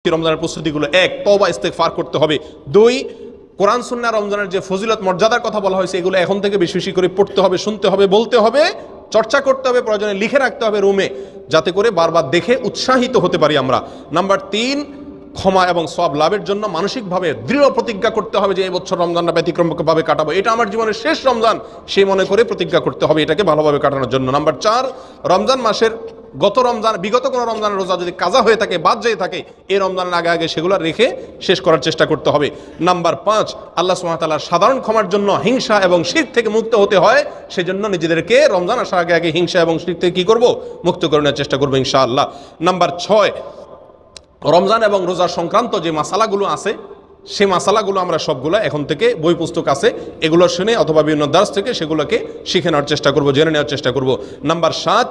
রমজানের প্রস্তুতিগুলো: এক, তওবা ইস্তেগফার করতে হবে। দুই, কোরআন সুন্নাহ রমজানের যে ফজিলত মর্যাদার কথা বলা হয়েছে এগুলো এখন থেকে বেশি বেশি করে পড়তে হবে, শুনতে হবে, বলতে হবে, চর্চা করতে হবে, প্রয়োজনে লিখে রাখতে হবে রুমে, যাতে করে বারবার দেখে উৎসাহিত হতে পারি আমরা। নাম্বার তিন, ক্ষমা এবং সওয়াব লাভের জন্য মানসিকভাবে দৃঢ় প্রতিজ্ঞা করতে হবে যে এই বছর রমজানটা ব্যতিক্রমভাবে কাটাবো, এটা আমার জীবনের শেষ রমজান সেই মনে করে প্রতিজ্ঞা করতে হবে এটাকে ভালোভাবে কাটানোর জন্য। নাম্বার চার, রমজান মাসের বিগত কোনো রমজানের রোজা যদি কাজা হয়ে থাকে, বাদ যেয়ে থাকে, এই রমজানের আগে আগে সেগুলো রেখে শেষ করার চেষ্টা করতে হবে। নাম্বার পাঁচ, আল্লাহ সুবহানাহু ওয়া তাআলার সাধারণ ক্ষমার জন্য হিংসা এবং শিরক থেকে মুক্ত হতে হয়, সেজন্য নিজেদেরকে রমজান আসার আগে আগে হিংসা এবং শিরক থেকে কি করব, মুক্ত করে নেওয়ার চেষ্টা করবো ইনশাআল্লাহ। নাম্বার ছয়, রমজান এবং রোজা সংক্রান্ত যে মাসালাগুলো আছে সে মাসালাগুলো আমরা সবগুলো এখন থেকে বই পুস্তক আছে এগুলো শুনে অথবা বিভিন্ন দার্স থেকে সেগুলোকে শিখে নেওয়ার চেষ্টা করব, জেনে নেওয়ার চেষ্টা করব। নাম্বার সাত,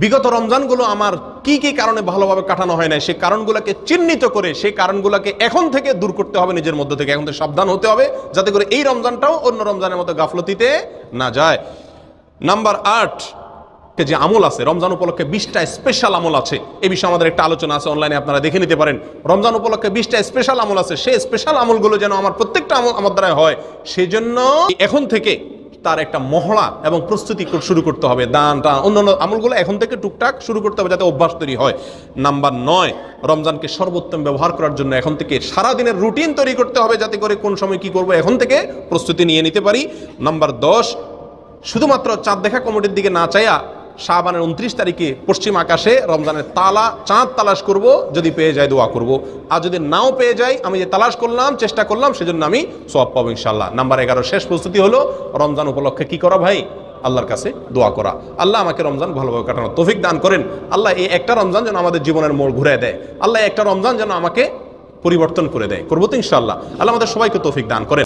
বিগত রমজানগুলো আমার কি কি কারণে ভালোভাবে কাটানো হয় না সেই কারণগুলোকে চিহ্নিত করে সেই কারণগুলোকে এখন থেকে দূর করতে হবে, নিজের মধ্য থেকে এখন থেকে সাবধান হতে হবে যাতে করে এই রমজানটাও অন্য রমজানের মতো গাফলতিতে না যায়। নাম্বার আট, যে আমল আছে রমজান উপলক্ষে 20টা স্পেশাল আমল আছে, এই বিষয়ে আমাদের একটা আলোচনা আছে, অনলাইনে আপনারা দেখে নিতে পারেন। রমজান উপলক্ষে 20টা স্পেশাল আমল আছে, সেই স্পেশাল আমলগুলো যেন আমার প্রত্যেকটা আমল আমার দ্বারা হয় সেই জন্য এখন থেকে তার একটা মহড়া এবং প্রস্তুতি শুরু করতে হবে। দান টান অন্যান্য আমলগুলো এখন থেকে টুকটাক শুরু করতে হবে যাতে অভ্যাস তৈরি হয়। নাম্বার নয়, রমজানকে সর্বোত্তম ব্যবহার করার জন্য এখন থেকে সারাদিনের রুটিন তৈরি করতে হবে যাতে করে কোন সময় কি করবো এখন থেকে প্রস্তুতি নিয়ে নিতে পারি। নাম্বার 10, শুধুমাত্র চাঁদ দেখা কমিটির দিকে না চাইয়া শাবানের 29 তারিখে পশ্চিম আকাশে রমজানের চাঁদ তালাশ করব, যদি পেয়ে যায় দোয়া করব, আর যদি নাও পেয়ে যাই আমি যে তালাশ করলাম চেষ্টা করলাম সেজন্য আমি সওয়াব পাবো ইনশাআল্লাহ। নাম্বার 11, শেষ প্রস্তুতি হলো রমজান উপলক্ষে কি করা ভাই, আল্লাহর কাছে দোয়া করা। আল্লাহ আমাকে রমজান ভালোভাবে কাটানোর তৌফিক দান করেন। আল্লাহ এই একটা রমজান যেন আমাদের জীবনের মোড় ঘুরে দেয়, আল্লাহ একটা রমজান যেন আমাকে পরিবর্তন করে দেয়, করবো তো ইনশাআল্লাহ। আল্লাহ আমাদের সবাইকে তৌফিক দান করেন।